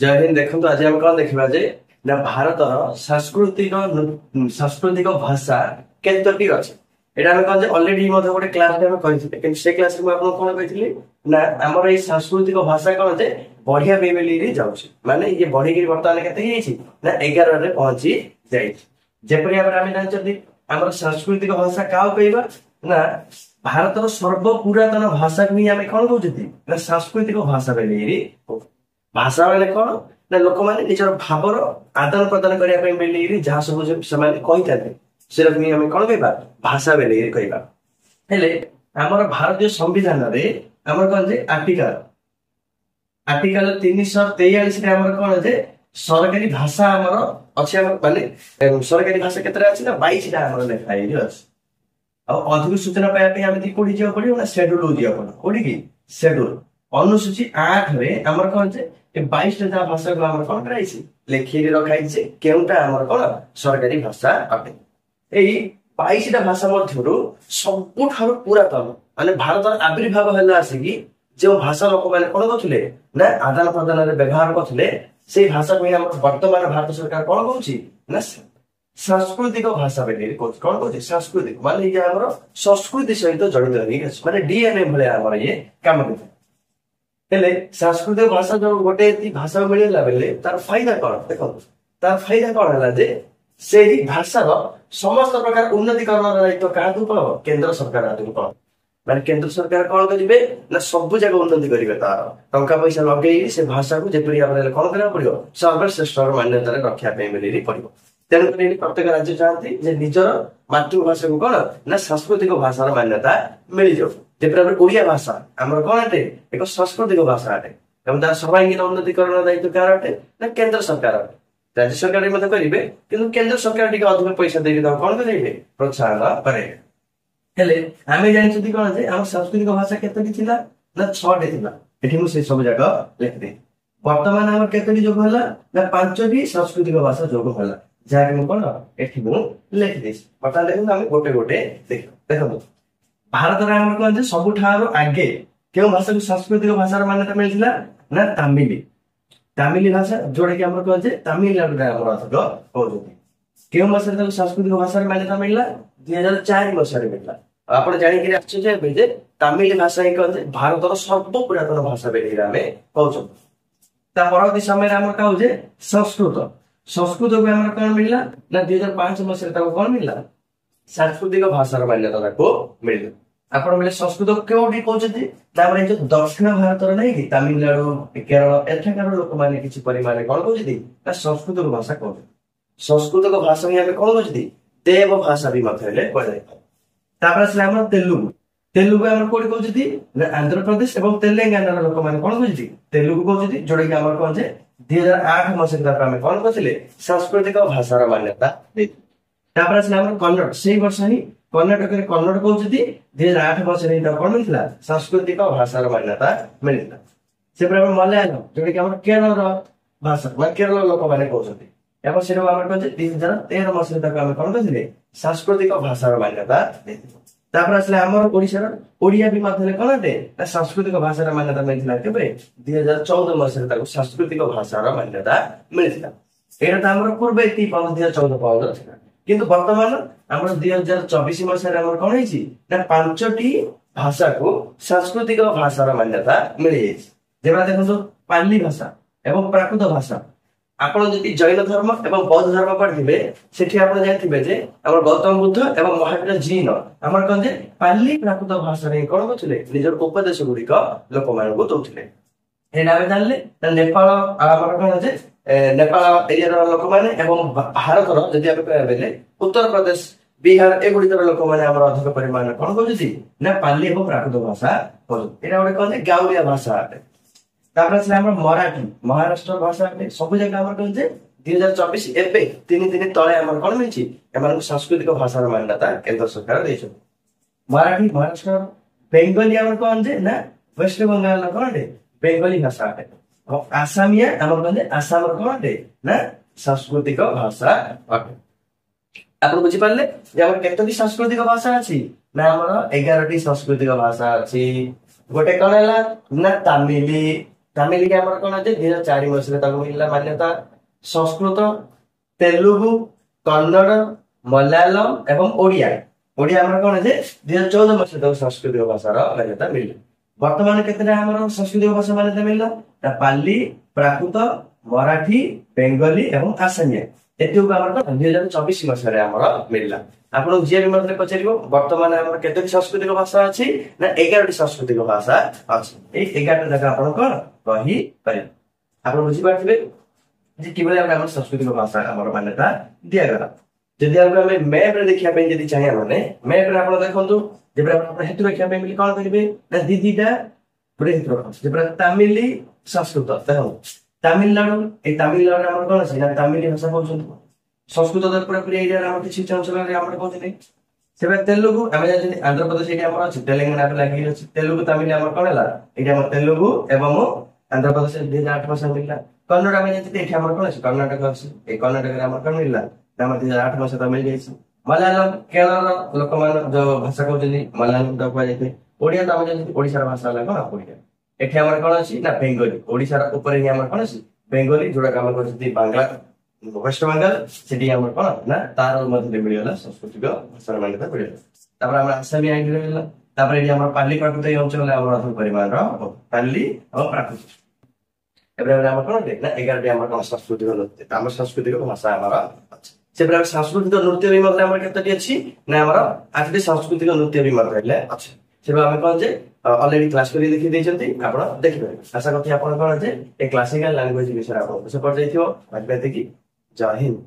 जय हिंद। देखो आज आम कौन देखा जे ना भारतर सांस्कृतिक भाषा केतोटी अच्छे এটা আমি কন যে অলরেডি মধ্যে গোটে ক্লাসে আমি কইছিলি কিন্তু সেই ক্লাসে ମୁଁ ଆପଣଙ୍କୁ କଣ କହିଥିଲି ନା ଆମର ଏଇ ସାଂସ୍କୃତିକ ଭାଷା କଣ ଯେ ବଢିଆ ଲେଭେଲରେ ଯାଉଛି ମାନେ ଇଏ ବଢିକି ବର୍ତ୍ତମାନ କେତେ ହେଇଯାଇଛି ନା 11 ରେ ପହଞ୍ଚି ଯାଇଛି। ଯେପରି ଭାବରେ ଆମେ ଜାଣିଛନ୍ତି ଆମର ସାଂସ୍କୃତିକ ଭାଷା କାହାକୁ କହିବା ନା ଭାରତର ସର୍ବ ପୁରାତନ ଭାଷାକୁ ହିଁ ଆମେ କଣ କହୁଛନ୍ତି ନା ସାଂସ୍କୃତିକ ଭାଷା ବୋଲି ଭାଷା ମାନେ କଣ ନା ଲୋକମାନେ ନିଜର ଭାବର ଆଦାନ ପ୍ରଦାନ କରିବା ପାଇଁ ବୋଲି ଯାହା ସବୁ ସେମାନେ କହିଥାନ୍ତି ସେଟା ଆମେ କଣ କହିବା ଭାଷା ବୋଲି କହିବା। ହେଲେ ଆମର ଭାରତୀୟ ସମ୍ବିଧାନରେ ଆମର କଣ ଯେ ଆର୍ଟିକଲ 343 ରେ ଆମର କଣ ଯେ ସରକାରୀ ଭାଷା ଆମର ଅଛି ଆମର ମାନେ ସରକାରୀ ଭାଷା କେତେଟା ଅଛି ନା 22ଟା ଆମର ଲେଖା ହେଇଛି ଅଛି। ଆଉ ଅଧିକ ସୂଚନା ପାଇବା ପାଇଁ ଆମେ କୋଉଠି ଯିବାକୁ ପଡିବ ନା ସେଡ୍ୟୁଲ ଯିବାକୁ ପଡିବ। କୋଉଠି କି ସେଡ୍ୟୁଲ ଅନୁସୂଚୀ 8 ରେ ଆମର କଣ ଯେ 22ଟା ଯାହା ଭାଷାକୁ ଆମର କଣ କରାଯାଇଛି ଲେଖିକି ରଖାଯାଇଛି କେଉଁଟା ଆମର କଣ ସରକାରୀ ଭାଷା ଅଟେ। ଏଇ 22ଟା ଭାଷା ମଧ୍ୟରୁ ସବୁଠାରୁ ପୁରାତନ ମାନେ ଭାରତର ଆବିର୍ଭାବ ହେଲା ଆସିକି ଯେଉଁ ଭାଷା ଲୋକମାନେ କଣ କରୁଥିଲେ ନା ଆଦାନ ପ୍ରଦାନରେ ବ୍ୟବହାର କରୁଥିଲେ ସେଇ ଭାଷାକୁ ହିଁ ଆମର ବର୍ତ୍ତମାନ ଭାରତ ସରକାର କଣ କହୁଛି ନା ସାଂସ୍କୃତିକ ଭାଷା ବୋଲି କହୁଛି। କଣ କହୁଛି ସାଂସ୍କୃତିକ ମାନେ ଇଏ ଆମର ସଂସ୍କୃତି ସହିତ ଜଡିତ ହେଇକି ଅଛି ମାନେ ଡିଏନଏ ଭଳିଆ ଆମର ଇଏ କାମ କରିଥାଏ। ହେଲେ ସାଂସ୍କୃତିକ ଭାଷା ଯୋଉ ଗୋଟେ ଭାଷା ମିଳିଲା ବେଲେ ତାର ଫାଇଦା କଣ ଦେଖନ୍ତୁ ତାର ଫାଇଦା କଣ ହେଲା ଯେ ସେହି ଭାଷାର ସମସ୍ତ ପ୍ରକାର ଉନ୍ନତିକରଣର ଦାୟିତ୍ୱ କାହାକୁ ପାବ କେନ୍ଦ୍ର ସରକାର ହାତକୁ ପାବ। ମାନେ କେନ୍ଦ୍ର ସରକାର କଣ କରିବେ ନା ସବୁ ଜାଗା ଉନ୍ନତି କରିବେ ତାର ଟଙ୍କା ପଇସା ଲଗେଇ ସେ ଭାଷାକୁ ଯେପରି ଭାବରେ କଣ କରିବାକୁ ପଡିବ ସର୍ବଶ୍ରେଷ୍ଠର ମାନ୍ୟତାରେ ରଖିବା ପାଇଁ ବୋଲି ପଡିବ। ତେଣୁକରି ପ୍ରତ୍ୟେକ ରାଜ୍ୟ ଚାହାନ୍ତି ଯେ ନିଜର ମାତୃଭାଷାକୁ କଣ ନା ସାଂସ୍କୃତିକ ଭାଷାର ମାନ୍ୟତା ମିଳିଯାଉ। ଯେପରି ଆମର ଓଡିଆ ଭାଷା ଆମର କଣ ଅଟେ ଏକ ସାଂସ୍କୃତିକ ଭାଷା ଅଟେ ଏବଂ ତାର ସର୍ବାଙ୍ଗୀନ ଉନ୍ନତିକରଣ ଦାୟିତ୍ୱ କାହାର ଅଟେ ନା କେନ୍ଦ୍ର ସରକାର ଅଟେ। ରାଜ୍ୟ ସରକାର ମଧ୍ୟ କରିବେ କିନ୍ତୁ କେନ୍ଦ୍ର ସରକାର ଟିକେ ଅଧିକ ପଇସା ଦେଇକି ତାକୁ କଣ କରିବେ ପ୍ରୋତ୍ସାହନ କରିବେ। ହେଲେ ଆମେ ଜାଣିଛନ୍ତି କଣ ଯେ ଆମ ସାଂସ୍କୃତିକ ଭାଷା କେତୋଟି ଥିଲା ନା 6ଟି ଥିଲା। ଏଠି ମୁଁ ସେଇ ସବୁ ଯାକ ଲେଖିଦେବି। ବର୍ତ୍ତମାନ ଆମର କେତୋଟି ଯୋଗ ହେଲା ନା 5ଟି ସାଂସ୍କୃତିକ ଭାଷା ଯୋଗ ହେଲା ଯାହାକି ମୁଁ କଣ ଏଠି ମୁଁ ଲେଖିଦେଇଛି। ବର୍ତ୍ତମାନ ଦେଖନ୍ତୁ ଆମେ ଗୋଟେ ଗୋଟେ ଦେଖନ୍ତୁ ଭାରତରେ ଆମର କଣ ଯେ ସବୁଠାରୁ ଆଗେ କେଉଁ ଭାଷାକୁ ସାଂସ୍କୃତିକ ଭାଷାର ମାନ୍ୟତା ମିଳିଥିଲା ନା ତାମିଲ ଭାଷା ଯୋଉଟା କି ଆମର କୁହାଯାଏ ତାମିଲନାଡୁରେ ଆମର ଅଧିକ କହୁଛନ୍ତି। କେଉଁ ଭାଷାରେ ତାକୁ ସାଂସ୍କୃତିକ ଭାଷାର ମାନ୍ୟତା ମିଳିଲା 2004 ମସିହାରେ ମିଳିଲା। ଆପଣ ଜାଣିକି ଆଶ୍ଚର୍ଯ୍ୟ ହେବେ ଯେ ତାମିଲ ଭାଷା ହିଁ କହନ୍ତି ଭାରତର ସର୍ବ ପୁରାତନ ଭାଷା ବୋଲି ଆମେ କହୁଛନ୍ତି। ତା ପରବର୍ତ୍ତୀ ସମୟରେ ଆମର କହୁଛେ ସଂସ୍କୃତକୁ ଆମର କଣ ମିଳିଲା ନା 2005 ମସିହାରେ ତାକୁ କଣ ମିଳିଲା ସାଂସ୍କୃତିକ ଭାଷାର ମାନ୍ୟତା ତାକୁ ମିଳିଲା। ଆପଣ ବୋଲେ ସଂସ୍କୃତ କେଉଁଠି କହୁଛନ୍ତି ନା ଆମର ଏଇ ଯୋଉ ଦକ୍ଷିଣ ଭାରତର ନାହିଁ କି ତାମିଲନାଡୁ କେରଳ ଏଠାକାର ଲୋକମାନେ କିଛି ପରିମାଣରେ କଣ କହୁଛନ୍ତି ନା ସଂସ୍କୃତକ ଭାଷା କହୁଛନ୍ତି। ସଂସ୍କୃତକ ଭାଷା ହିଁ ଆମେ କଣ କହୁଛନ୍ତି ଦେବ ଭାଷା ବି ମଧ୍ୟ ହେଲେ କୁହାଯାଇଥାଏ। ତାପରେ ଆସିଲା ଆମର ତେଲୁଗୁ ଆମର କୋଉଠି କହୁଛନ୍ତି ନା ଆନ୍ଧ୍ରପ୍ରଦେଶ ଏବଂ ତେଲେଙ୍ଗାନାର ଲୋକମାନେ କଣ କହୁଛନ୍ତି ତେଲୁଗୁ କହୁଛନ୍ତି ଯୋଉଟା କି ଆମର କଣ ଯେ 2008 ମସିହାରେ ତାକୁ ଆମେ କଣ କରିଥିଲେ ସାଂସ୍କୃତିକ ଭାଷାର ମାନ୍ୟତା ଦେଇଥିଲେ। ତାପରେ ଆସିଲା ଆମର କନ୍ନଡ ସେଇ ବର୍ଷ ହିଁ କର୍ଣ୍ଣାଟକରେ କନ୍ନଡ କହୁଛନ୍ତି 2008 ମସିହାରେ ତାକୁ କଣ ମିଳିଥିଲା ସାଂସ୍କୃତିକ ଭାଷାର ମାନ୍ୟତା ମିଳିଥିଲା। ସେପରି ଆମର ମଲୟାଲମ ଯୋଉଟା କି ଆମର କେରଳର ଭାଷା ମାନେ କେରଳ ଲୋକମାନେ କହୁଛନ୍ତି ଏବଂ ସେଟା ଆମର କହୁଛେ 2013 ମସିହାରେ ତାକୁ ଆମେ କଣ କରିଥିଲେ ସାଂସ୍କୃତିକ ଭାଷାର ମାନ୍ୟତା ଦେଇଥିଲେ। ତାପରେ ଆସିଲେ ଆମର ଓଡିଶାର ଓଡିଆ ବି ମଧ୍ୟରେ କଣ ଅଟେ ନା ସାଂସ୍କୃତିକ ଭାଷାର ମାନ୍ୟତା ମିଳିଥିଲା କେବେ 2014 ମସିହାରେ ତାକୁ ସାଂସ୍କୃତିକ ଭାଷାର ମାନ୍ୟତା ମିଳିଥିଲା। ଏଇଟା ତ ଆମର ପୂର୍ବେ 2014 ଥିଲା କିନ୍ତୁ ବର୍ତ୍ତମାନ ଆମର 2024 ମସିହାରେ ଆମର କଣ ହେଇଛି ନା 5ଟି ଭାଷାକୁ ସାଂସ୍କୃତିକ ଭାଷାର ମାନ୍ୟତା ମିଳିଯାଇଛି। ଯେଭଳି ଦେଖନ୍ତୁ ପାଲି ଭାଷା ଏବଂ ପ୍ରାକୃତ ଭାଷା। ଆପଣ ଯଦି ଜୈନ ଧର୍ମ ଏବଂ ବୌଦ୍ଧ ଧର୍ମ ପଢିଥିବେ ସେଠି ଆପଣ ଜାଣିଥିବେ ଯେ ଆମର ଗୌତମ ବୁଦ୍ଧ ଏବଂ ମହାବୀର ଜୈନ ଆମର କଣ ଯେ ପାଲି ପ୍ରାକୃତ ଭାଷାରେ କଣ କରୁଥିଲେ ନିଜର ଉପଦେଶ ଗୁଡିକ ଲୋକମାନଙ୍କୁ ଦଉଥିଲେ। ଏଇଟା ଆମେ ଜାଣିଲେ ନେପାଳ ଆମର କଣ ଯେ ନେପାଳ ଏରିଆର ଲୋକମାନେ ଏବଂ ଭାରତର ଯଦି ଆମେ କହିବା ବେଲେ ଉତ୍ତରପ୍ରଦେଶ ବିହାର ଏଗୁଡିକର ଲୋକମାନେ ଆମର ଅଧିକ ପରିମାଣରେ କଣ କରୁଛନ୍ତି ନା ପାଲି ଏବଂ ପ୍ରାକୃତ ଭାଷା କହୁଛନ୍ତି। ଏଇଟା ଗୋଟେ କହନ୍ତି ଗାଉଁଲିଆ ଭାଷା ଅଟେ। ତାପରେ ଆସିଲା ଆମର ମରାଠୀ ମହାରାଷ୍ଟ୍ର ଭାଷା ଅଟେ। ସବୁ ଜାଗା ଆମର କହୁଛେ 2024 ଏବେ 3 ଦିନ ତଳେ ଆମର କଣ ମିଳିଛି ଏମାନଙ୍କୁ ସାଂସ୍କୃତିକ ଭାଷାର ମାନ୍ୟତା କେନ୍ଦ୍ର ସରକାର ଦେଇଛନ୍ତି। ମରାଠୀ ମହାରାଷ୍ଟ୍ର ବେଙ୍ଗଲୀ ଆମର କଣ ଯେ ନା ୱେଷ୍ଟବେଙ୍ଗଲର କଣ ଅଟେ ବେଙ୍ଗଲୀ ଭାଷା ଅଟେ। ଆସାମିଆ ଆମର କହନ୍ତି ଆସାମର କଣ ଅଟେ ନା ସାଂସ୍କୃତିକ ଭାଷା ଅଟେ। ଆପଣ ବୁଝିପାରିଲେ ଯେ ଆମର କେତୋଟି ସାଂସ୍କୃତିକ ଭାଷା ଅଛି ନା ଆମର 11ଟି ସାଂସ୍କୃତିକ ଭାଷା ଅଛି। ଗୋଟେ କଣ ହେଲା ନା ତାମିଲ ତାମିଲ ଆମର କଣ ଅଛି 2004 ମସିହାରେ ତାକୁ ମିଳିଲା ମାନ୍ୟତା। ସଂସ୍କୃତ, ତେଲୁଗୁ, କନ୍ନଡ, ମଲୟାଲମ ଏବଂ ଓଡିଆ ଓଡିଆ ଆମର କଣ ଯେ 2014 ମସିହାରେ ତାକୁ ସାଂସ୍କୃତିକ ଭାଷାର ମାନ୍ୟତା ମିଳିଲା। ବର୍ତ୍ତମାନ କେତେଟା ଆମର ସାଂସ୍କୃତିକ ଭାଷା ମାନ୍ୟତା ମିଳିଲା ନା ପାଲି, ପ୍ରାକୃତ, ମରାଠୀ, ବେଙ୍ଗଲୀ ଏବଂ ଆସାମିଆ ଏତିକୁ ଆମର 2024 ମସିହାରେ ଆମର ମିଳିଲା। ଆପଣଙ୍କୁ ଯିଏ ବି ମତେ ପଚାରିବ ବର୍ତ୍ତମାନ ଆମର କେତୋଟି ସାଂସ୍କୃତିକ ଭାଷା ଅଛି ନା 11ଟି ସାଂସ୍କୃତିକ ଭାଷା ଅଛି। ଏଇ 11ଟା ଯାକ ଆପଣ କଣ କହିପାରିବେ। ଆପଣ ବୁଝିପାରୁଥିବେ ଯେ କିଭଳି ଭାବେ ଆମର ସାଂସ୍କୃତିକ ଭାଷା ଆମର ମାନ୍ୟତା ଦିଆଗଲା। ଯଦି ଆମେ ମ୍ୟାପ ରେ ଦେଖିବା ପାଇଁ ଯଦି ଚାହିଁବା ମାନେ ମ୍ୟାପ ରେ ଆପଣ ଦେଖନ୍ତୁ ଯେବେ ଆପଣ ହେତୁ ଦେଖିବା ପାଇଁ କଣ କରିବେ ନା ଦିଟା ଗୋଟେ ହେତୁ ଯେବେ ତାମିଲ ସଂସ୍କୃତ ଦେଖନ୍ତୁ ତାମିଲନାଡୁ ଏଇ ତାମିଲନାଡୁରେ ଆମର କଣ ଅଛି ନା ତାମିଲ ଭାଷା କହୁଛନ୍ତି। ସଂସ୍କୃତ ପୁରାପୁରି ଏରିଆରେ ଆମର କିଛି ଅଞ୍ଚଳରେ ଆମର କହୁଛନ୍ତି। ସେବେ ତେଲୁଗୁ ଆମେ ଜାଣିଛନ୍ତି ଆନ୍ଧ୍ରପ୍ରଦେଶ ଏଠି ଆମର ଅଛି, ତେଲେଙ୍ଗାନା ଲାଗି ଅଛି। ତେଲୁଗୁ ତାମିଲ ଆମର କଣ ହେଲା ଏଠି ଆମର ତେଲୁଗୁ ଏବଂ ଆନ୍ଧ୍ରପ୍ରଦେଶ 2008 ମସିହା ମିଳିଲା। କନ୍ନଡ ଆମେ ଜାଣିଛନ୍ତି ଏଠି ଆମର କଣ ଅଛି କର୍ଣ୍ଣାଟକ ଅଛି। ଏଇ କର୍ଣ୍ଣାଟକରେ ଆମର କଣ ମିଳିଲା ଆମର 2008 ମସିହା ମିଳିଯାଇଛି। ମଲୟାଲମ କେରଳର ଲୋକମାନେ ଯୋଉ ଭାଷା କହୁଛନ୍ତି ମଲୟାଲମ ତାକୁ କୁହାଯାଇଥାଏ। ଓଡିଆ ତ ଆମେ ଜାଣିଛନ୍ତି ଓଡିଶାର ଭାଷା ହେଲା କଣ ଓଡିଆ। ଏଠି ଆମର କଣ ଅଛି ନା ବେଙ୍ଗଲୀ ଓଡିଶାର ଉପରେ ହିଁ ଆମର କଣ ଅଛି ବେଙ୍ଗଲୀ ଯୋଉଟା ଆମର କହୁଛନ୍ତି ବାଙ୍ଗଲା ୱେଷ୍ଟବେଙ୍ଗଲ ସେଠି ଆମର କଣ ନା ତାର ମଧ୍ୟ ମିଳିଗଲା ସାଂସ୍କୃତିକ ଭାଷାର ମାନ୍ୟତା ମିଳିଗଲା। ତାପରେ ଆମର ଆସାମୀ ଆଇନ ମିଳିଗଲା। ତାପରେ ଏଠି ଆମର ପାଲି ପ୍ରାକୃତ ଏଇ ଅଞ୍ଚଳରେ ଆମର ଅଧିକ ପରିମାଣର ପାଲି ଏବଂ ପ୍ରାକୃତ। ଏବେ ଆମର କଣ ନା 11ଟି ଆମର କଣ ସାଂସ୍କୃତିକ ନୃତ୍ୟ ଆମ ସାଂସ୍କୃତିକ ଭାଷା ଆମର ଅଛି। ସେପରେ ସାଂସ୍କୃତିକ ନୃତ୍ୟ ବି ମଧ୍ୟ ଆମର କେତୋଟି ଅଛି ନା ଆମର 8ଟି ସାଂସ୍କୃତିକ ନୃତ୍ୟ ବି ମଧ୍ୟ ହେଲେ ଅଛି। ସେବେ ଆମେ କଣ ଯେ ଅଲରେଡି କ୍ଲାସ କରି ଦେଖି ଦେଇଛନ୍ତି ଆପଣ ଦେଖିପାରିବେ। ଆଶା କରୁଛି ଆପଣ କଣ ଯେ ଏ କ୍ଲାସିକାଲ ଲାଙ୍ଗୁଏଜ ବିଷୟରେ ଆପଣଙ୍କୁ ବୁଝି ପଡିଯାଇଥିବ। ବାକି ଜୟ ହିନ୍ଦ।